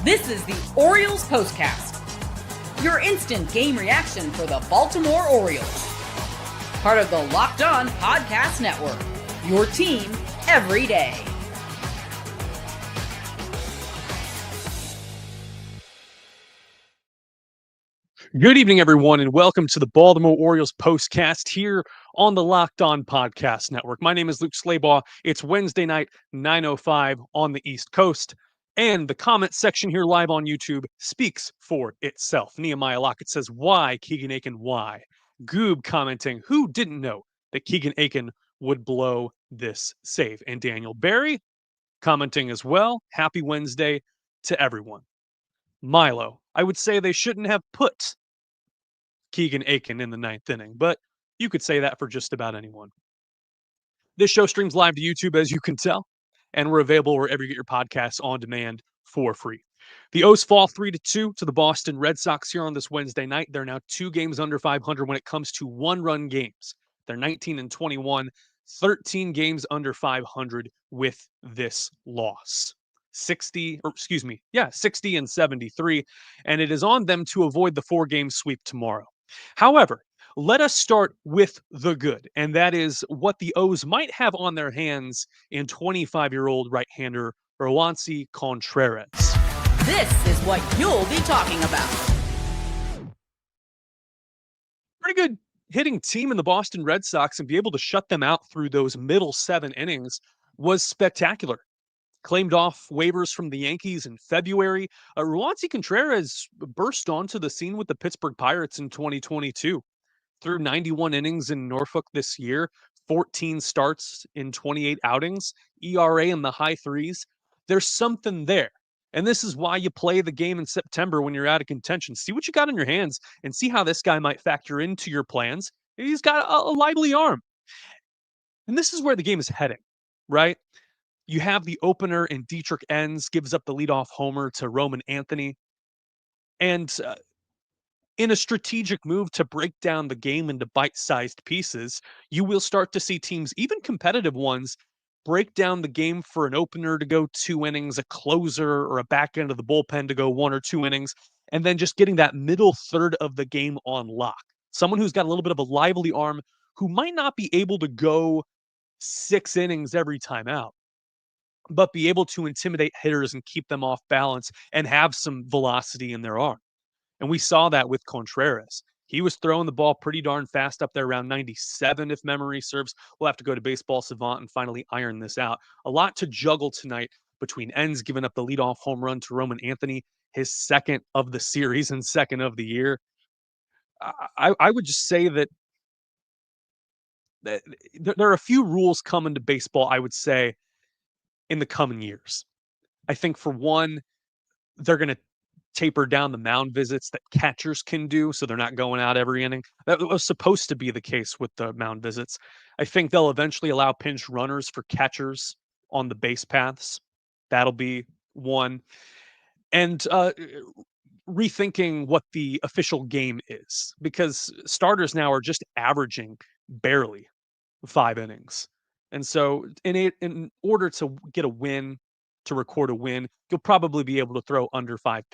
This is the Orioles POSTCAST, your instant game reaction for the Baltimore Orioles. Part of the Locked On Podcast Network, your team every day. Good evening, everyone, and welcome to the Baltimore Orioles postcast here on the Locked On Podcast Network. My name is Luke Slabaugh. It's Wednesday night, 9:05 on the East Coast, and the comment section here live on YouTube speaks for itself. Nehemiah Lockett says, "Why, Keegan, Akin, why?" Goob commenting, "Who didn't know that Keegan, Akin would blow this save?" And Daniel Barry commenting as well, "Happy Wednesday to everyone." Milo, "I would say they shouldn't have put Keegan, Akin in the ninth inning, but you could say that for just about anyone." This show streams live to YouTube, as you can tell, and we're available wherever you get your podcasts on demand for free. The O's fall 3-2 to the Boston Red Sox here on this Wednesday night. They're now 2 games under 500 when it comes to one-run games. They're 19-21, 13 games under 500 with this loss. 60 and 73, and it is on them to avoid the 4-game sweep tomorrow. However, let us start with the good, and that is what the O's might have on their hands in 25-year-old right-hander Roansy Contreras. This is what you'll be talking about. Pretty good hitting team in the Boston Red Sox, and be able to shut them out through those middle 7 innings was spectacular. Claimed off waivers from the Yankees in February, Roansy Contreras burst onto the scene with the Pittsburgh Pirates in 2022. Through 91 innings in Norfolk this year, 14 starts in 28 outings, ERA in the high 3s. There's something there. And this is why you play the game in September when you're out of contention. See what you got in your hands and see how this guy might factor into your plans. He's got a lively arm. And this is where the game is heading, right? You have the opener, and Dietrich Enns gives up the leadoff homer to Roman Anthony. And in a strategic move to break down the game into bite-sized pieces, you will start to see teams, even competitive ones, break down the game for an opener to go 2 innings, a closer or a back end of the bullpen to go 1 or 2 innings, and then just getting that middle third of the game on lock. Someone who's got a little bit of a lively arm who might not be able to go 6 innings every time out, but be able to intimidate hitters and keep them off balance and have some velocity in their arm. And we saw that with Contreras. He was throwing the ball pretty darn fast up there around 97, if memory serves. We'll have to go to Baseball Savant and finally iron this out. A lot to juggle tonight between Enns giving up the leadoff home run to Roman Anthony, his second of the series and second of the year. I would just say that there are a few rules coming to baseball, I would say, in the coming years. I think, for one, they're going to taper down the mound visits that catchers can do, so they're not going out every inning. That was supposed to be the case with the mound visits. I think they'll eventually allow pinch runners for catchers on the base paths. That'll be one. And rethinking what the official game is, because starters now are just averaging barely 5 innings. And so in order to get a win, to record a win, you'll probably be able to throw under 5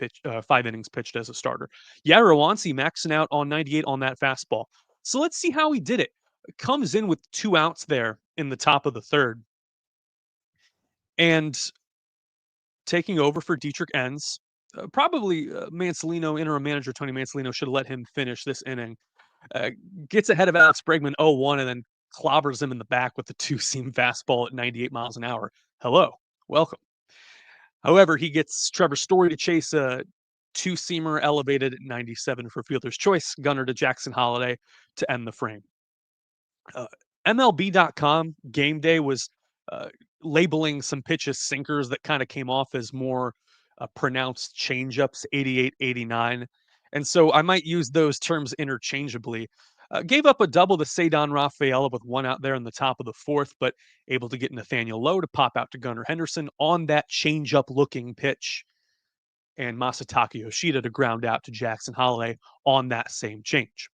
innings pitched as a starter. Yeah, Roansy maxing out on 98 on that fastball. So let's see how he did it. Comes in with 2 outs there in the top of the third, and taking over for Dietrich Enns. Probably Mansolino, interim manager Tony Mansolino, should have let him finish this inning. Gets ahead of Alex Bregman 0-1, and then clobbers him in the back with the 2-seam fastball at 98 miles an hour. Hello, welcome. However, he gets Trevor Story to chase a 2-seamer elevated at 97 for fielder's choice, gunner to Jackson Holliday to end the frame. MLB.com game day was labeling some pitches sinkers that kind of came off as more pronounced changeups, 88, 89. And so I might use those terms interchangeably. Gave up a double to Ceddanne Rafaela with 1 out there in the top of the 4th, but able to get Nathaniel Lowe to pop out to Gunnar Henderson on that changeup looking pitch, and Masataka Yoshida to ground out to Jackson Holliday on that same change.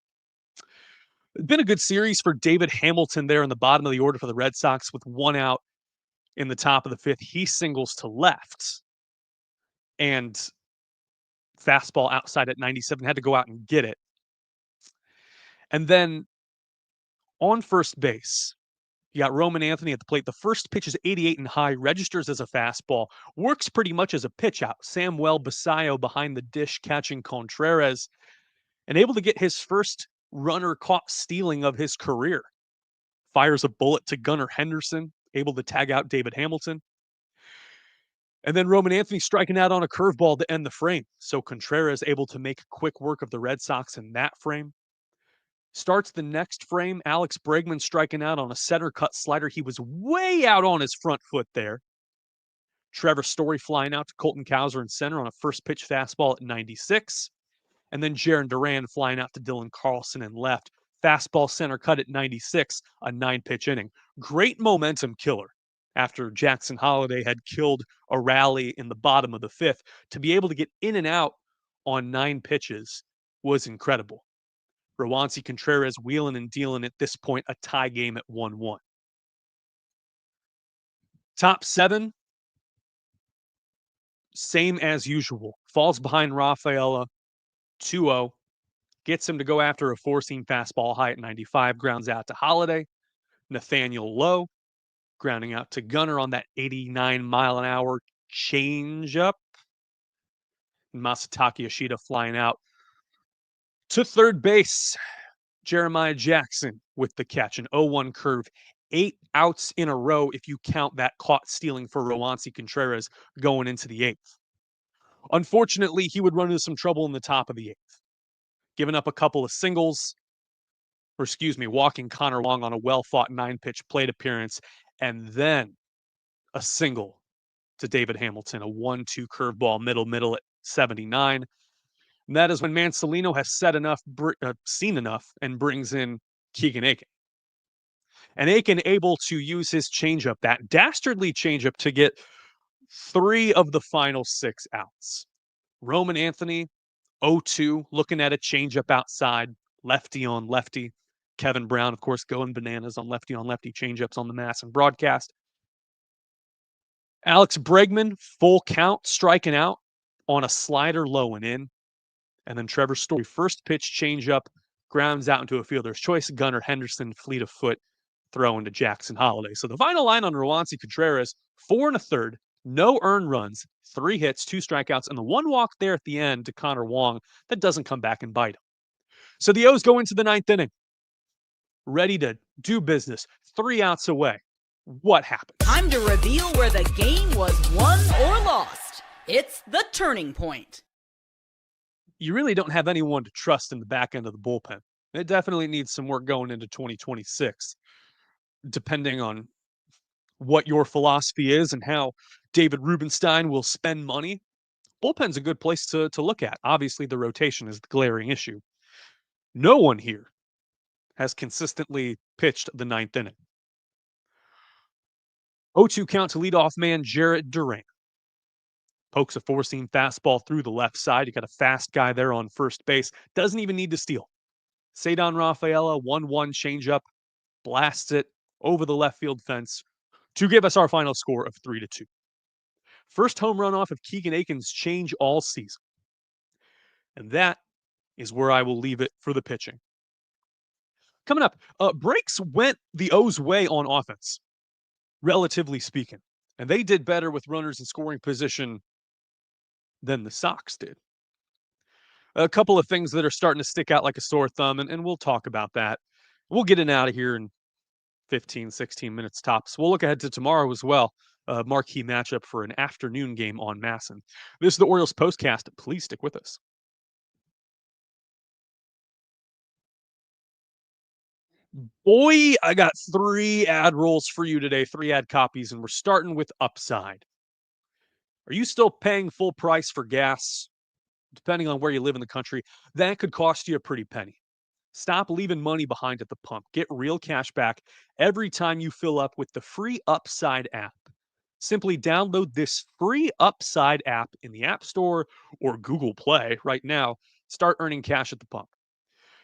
It's been a good series for David Hamilton there in the bottom of the order for the Red Sox with 1 out in the top of the 5th. He singles to left, and fastball outside at 97, had to go out and get it. And then on first base, you got Roman Anthony at the plate. The first pitch is 88 and high, registers as a fastball, works pretty much as a pitch out. Samuel Basayo behind the dish catching Contreras and able to get his first runner caught stealing of his career. Fires a bullet to Gunnar Henderson, able to tag out David Hamilton. And then Roman Anthony striking out on a curveball to end the frame. So Contreras able to make quick work of the Red Sox in that frame. Starts the next frame, Alex Bregman striking out on a center cut slider. He was way out on his front foot there. Trevor Story flying out to Colton Cowser in center on a first pitch fastball at 96. And then Jaron Duran flying out to Dylan Carlson in left. Fastball center cut at 96, a 9-pitch inning. Great momentum killer after Jackson Holliday had killed a rally in the bottom of the fifth. To be able to get in and out on 9 pitches was incredible. Roansy Contreras wheeling and dealing at this point, a tie game at 1-1. Top 7, same as usual. Falls behind Rafaela 2-0. Gets him to go after a four-seam fastball high at 95. Grounds out to Holliday. Nathaniel Lowe grounding out to Gunnar on that 89-mile-an-hour changeup. Masataka Yoshida flying out to third base. Jeremiah Jackson with the catch, an 0-1 curve. 8 outs in a row if you count that caught stealing for Roansy Contreras going into the 8th. Unfortunately, he would run into some trouble in the top of the 8th. Giving up a couple of singles, walking Connor Wong on a well-fought 9-pitch plate appearance, and then a single to David Hamilton, a 1-2 curveball middle at 79. And that is when Mansolino has seen enough, and brings in Keegan Akin. And Akin able to use his changeup, that dastardly changeup, to get 3 of the final 6 outs. Roman Anthony, 0-2, looking at a changeup outside, lefty on lefty. Kevin Brown, of course, going bananas on lefty changeups on the Mass and broadcast. Alex Bregman, full count, striking out on a slider low and in. And then Trevor Story, first pitch changeup, grounds out into a fielder's choice. Gunnar Henderson, fleet of foot, throw into Jackson Holliday. So the final line on Roansy Contreras, 4 1/3, no earned runs, 3 hits, 2 strikeouts, and the 1 walk there at the end to Connor Wong that doesn't come back and bite him. So the O's go into the 9th inning, ready to do business, 3 outs away. What happened? Time to reveal where the game was won or lost. It's the turning point. You really don't have anyone to trust in the back end of the bullpen. It definitely needs some work going into 2026, depending on what your philosophy is and how David Rubenstein will spend money. Bullpen's a good place to look at. Obviously, the rotation is the glaring issue. No one here has consistently pitched the 9th inning. 0-2 count to leadoff man Jarrett Duran. Pokes a 4-seam fastball through the left side. You got a fast guy there on first base. Doesn't even need to steal. Cedon Rafaela, 1-1 changeup, blasts it over the left field fence to give us our final score of 3-2. First home run off of Keegan Akin's change all season. And that is where I will leave it for the pitching. Coming up, breaks went the O's way on offense, relatively speaking. And they did better with runners in scoring position than the Sox did. A couple of things that are starting to stick out like a sore thumb, and we'll talk about that. We'll get in out of here in 15, 16 minutes tops. We'll look ahead to tomorrow as well. Marquee matchup for an afternoon game on Masson. This is the Orioles Postcast. Please stick with us. Boy, I got 3 ad rolls for you today, 3 ad copies, and we're starting with upside. Are you still paying full price for gas? Depending on where you live in the country, that could cost you a pretty penny. Stop leaving money behind at the pump. Get real cash back every time you fill up with the free Upside app. Simply download this free Upside app in the App Store or Google Play right now. Start earning cash at the pump.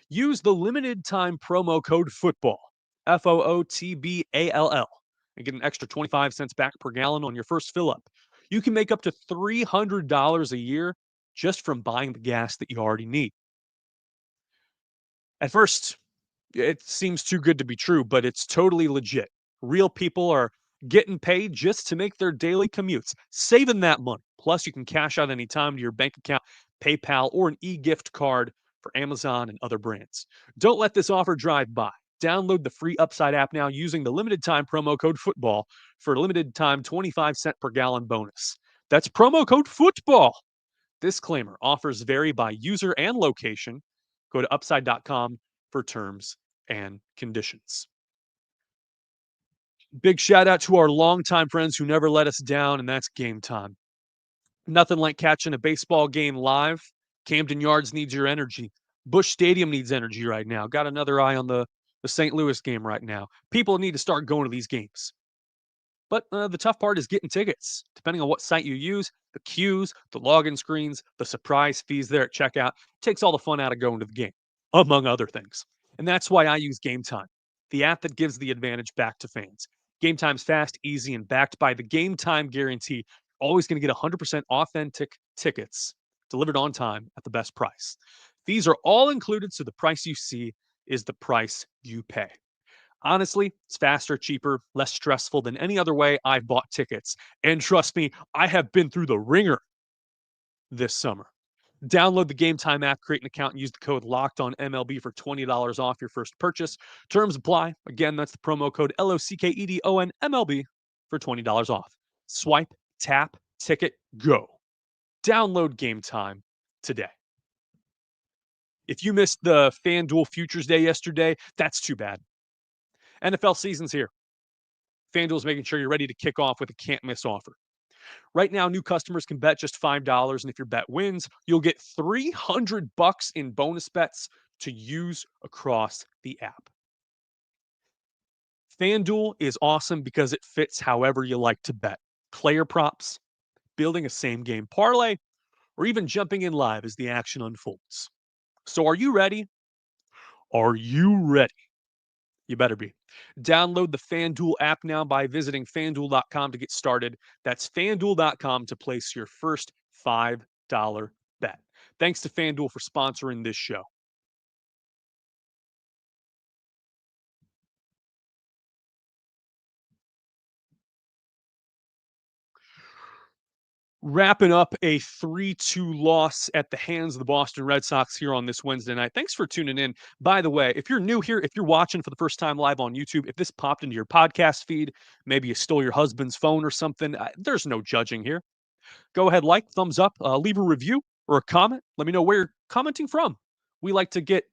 Use the limited time promo code FOOTBALL, FOOTBALL, and get an extra 25 cents back per gallon on your first fill up. You can make up to $300 a year just from buying the gas that you already need. At first, it seems too good to be true, but it's totally legit. Real people are getting paid just to make their daily commutes, saving that money. Plus, you can cash out anytime to your bank account, PayPal, or an e-gift card for Amazon and other brands. Don't let this offer drive by. Download the free Upside app now using the limited time promo code football for a limited time 25-cent per gallon bonus. That's promo code football. Disclaimer, offers vary by user and location. Go to upside.com for terms and conditions. Big shout out to our longtime friends who never let us down, and that's Gametime. Nothing like catching a baseball game live. Camden Yards needs your energy. Busch Stadium needs energy right now. Got another eye on the St. Louis game right now. People need to start going to these games. But the tough part is getting tickets. Depending on what site you use, the queues, the login screens, the surprise fees there at checkout takes all the fun out of going to the game, among other things. And that's why I use Gametime, the app that gives the advantage back to fans. Gametime's fast, easy, and backed by the Gametime guarantee. Always going to get 100% authentic tickets delivered on time at the best price. Fees are all included, so the price you see is the price you pay. Honestly, it's faster, cheaper, less stressful than any other way I've bought tickets. And trust me, I have been through the ringer this summer. Download the Gametime app, create an account, and use the code Locked On MLB for $20 off your first purchase. Terms apply. Again, that's the promo code LOCKEDON MLB for $20 off. Swipe, tap, ticket, go. Download Gametime today. If you missed the FanDuel Futures Day yesterday, that's too bad. NFL season's here. FanDuel's making sure you're ready to kick off with a can't-miss offer. Right now, new customers can bet just $5, and if your bet wins, you'll get $300 in bonus bets to use across the app. FanDuel is awesome because it fits however you like to bet. Player props, building a same-game parlay, or even jumping in live as the action unfolds. So are you ready? Are you ready? You better be. Download the FanDuel app now by visiting fanduel.com to get started. That's fanduel.com to place your first $5 bet. Thanks to FanDuel for sponsoring this show. Wrapping up a 3-2 loss at the hands of the Boston Red Sox here on this Wednesday night. Thanks for tuning in. By the way, if you're new here, if you're watching for the first time live on YouTube, if this popped into your podcast feed, maybe you stole your husband's phone or something, there's no judging here. Go ahead, like, thumbs up, leave a review or a comment. Let me know where you're commenting from. We like to get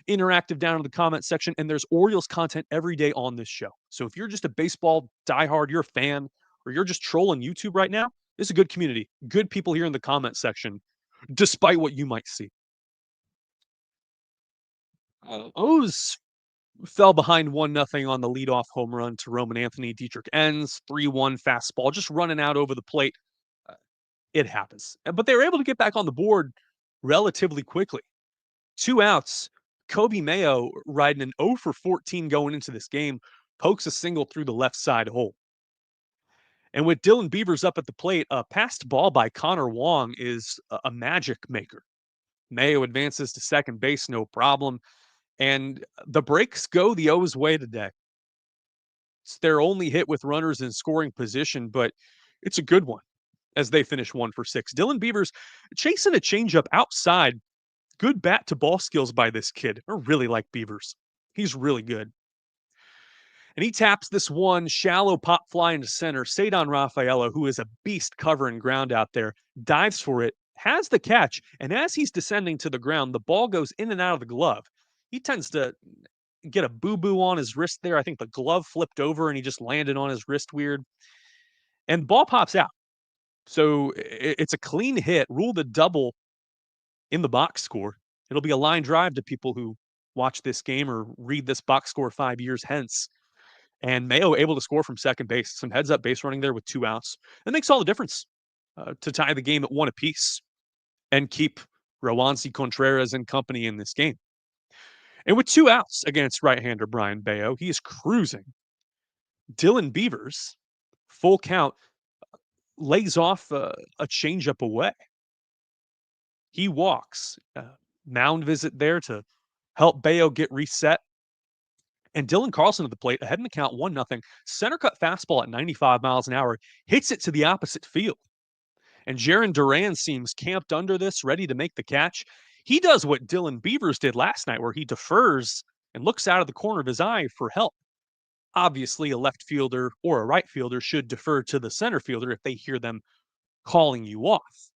interactive down in the comment section, and there's Orioles content every day on this show. So if you're just a baseball diehard, you're a fan, or you're just trolling YouTube right now, this is a good community. Good people here in the comment section, despite what you might see. O's fell behind 1-0 on the leadoff home run to Roman Anthony. Dietrich ends 3-1 fastball, just running out over the plate. It happens. But they were able to get back on the board relatively quickly. 2 outs. Kobe Mayo, riding an 0 for 14 going into this game, pokes a single through the left side hole. And with Dylan Beavers up at the plate, a passed ball by Connor Wong is a magic maker. Mayo advances to second base, no problem. And the breaks go the O's way today. It's their only hit with runners in scoring position, but it's a good one as they finish 1 for 6. Dylan Beavers chasing a changeup outside. Good bat to ball skills by this kid. I really like Beavers. He's really good. And he taps this one shallow pop fly into center. Cedar Rafaela, who is a beast covering ground out there, dives for it, has the catch, and as he's descending to the ground, the ball goes in and out of the glove. He tends to get a boo-boo on his wrist there. I think the glove flipped over and he just landed on his wrist weird. And the ball pops out. So it's a clean hit, ruled a double in the box score. It'll be a line drive to people who watch this game or read this box score 5 years hence. And Mayo able to score from second base. Some heads-up base running there with 2 outs. That makes all the difference to tie the game at 1 apiece and keep Roansy Contreras and company in this game. And with 2 outs against right-hander Brian Bayo, he is cruising. Dylan Beavers, full count, lays off a changeup away. He walks. Mound visit there to help Bayo get reset. And Dylan Carlson at the plate, ahead in the count, 1-0. Center cut fastball at 95 miles an hour, hits it to the opposite field. And Jaron Duran seems camped under this, ready to make the catch. He does what Dylan Beavers did last night, where he defers and looks out of the corner of his eye for help. Obviously, a left fielder or a right fielder should defer to the center fielder if they hear them calling you off.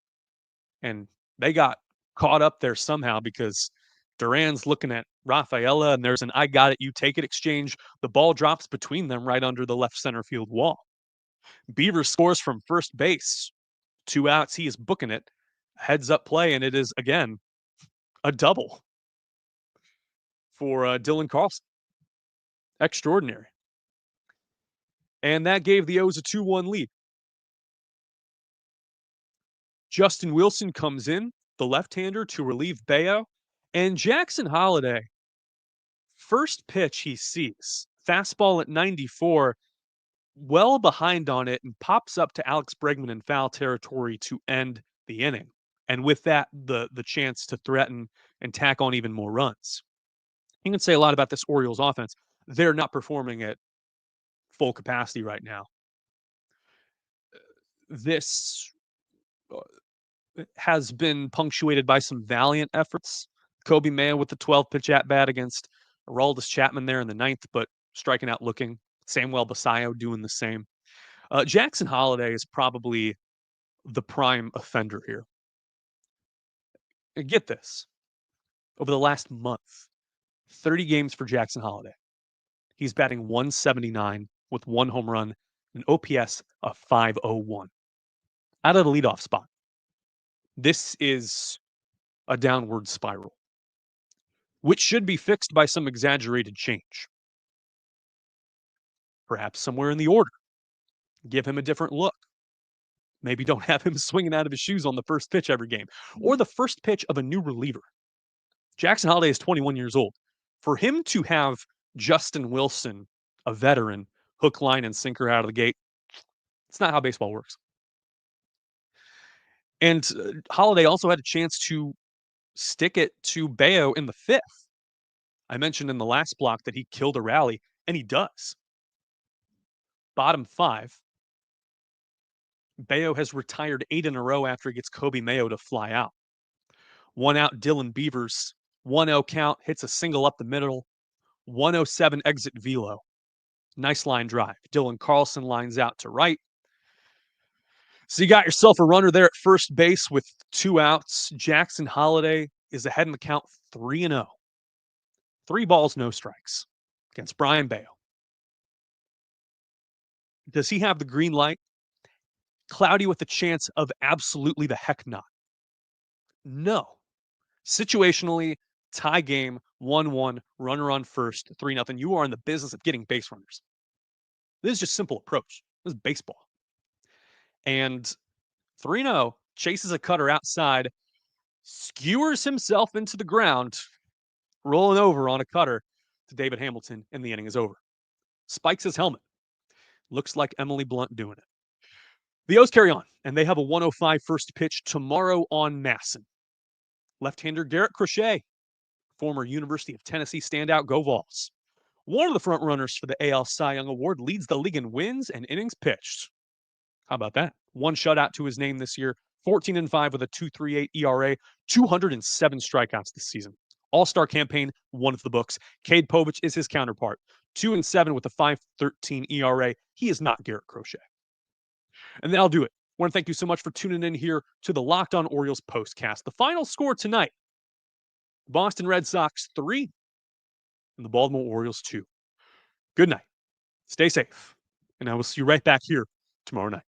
And they got caught up there somehow because Duran's looking at Rafaela, and there's an "I got it, you take it" exchange. The ball drops between them right under the left center field wall. Beavers scores from first base. 2 outs, he is booking it. Heads up play, and it is, again, a double for Dylan Carlson. Extraordinary. And that gave the O's a 2-1 lead. Justin Wilson comes in, the left-hander, to relieve Bayo. And Jackson Holliday, first pitch he sees, fastball at 94, well behind on it, and pops up to Alex Bregman in foul territory to end the inning. And with that, the chance to threaten and tack on even more runs. You can say a lot about this Orioles offense. They're not performing at full capacity right now. This has been punctuated by some valiant efforts. Kobe Mayo with the 12-pitch at-bat against Aroldis Chapman there in the 9th, but striking out looking. Samuel Basayo doing the same. Jackson Holliday is probably the prime offender here. And get this. Over the last month, 30 games for Jackson Holliday. He's batting 179 with 1 home run, an OPS of 501. Out of the leadoff spot. This is a downward spiral, which should be fixed by some exaggerated change. Perhaps somewhere in the order. Give him a different look. Maybe don't have him swinging out of his shoes on the first pitch every game, or the first pitch of a new reliever. Jackson Holliday is 21 years old. For him to have Justin Wilson, a veteran, hook, line, and sinker out of the gate, it's not how baseball works. And Holliday also had a chance to stick it to Bayo in the 5th. I mentioned in the last block that he killed a rally, and he does. Bottom 5. Bayo has retired 8 in a row after he gets Kobe Mayo to fly out. 1 out, Dylan Beavers. 1-0 count, hits a single up the middle. 107 exit velo. Nice line drive. Dylan Carlson lines out to right. So you got yourself a runner there at first base with 2 outs. Jackson Holliday is ahead in the count 3-0. 3 balls, no strikes against Brian Bayo. Does he have the green light? Cloudy with a chance of absolutely the heck not. No. Situationally, tie game, 1-1, runner on first, 3-0. You are in the business of getting base runners. This is just simple approach. This is baseball. And 3-0, chases a cutter outside, skewers himself into the ground, rolling over on a cutter to David Hamilton, and the inning is over. Spikes his helmet. Looks like Emily Blunt doing it. The O's carry on, and they have a 105 first pitch tomorrow on Masson. Left-hander Garrett Crochet, former University of Tennessee standout, go Vols. One of the front runners for the AL Cy Young Award, leads the league in wins and innings pitched. How about that? 1 shutout to his name this year, 14-5 with a 2.38 ERA, 207 strikeouts this season. All-Star campaign, 1 of the books. Cade Povich is his counterpart, 2-7 with a 5.13 ERA. He is not Garrett Crochet. And that'll do it. I want to thank you so much for tuning in here to the Locked On Orioles postcast. The final score tonight, Boston Red Sox 3 and the Baltimore Orioles 2. Good night. Stay safe. And I will see you right back here tomorrow night.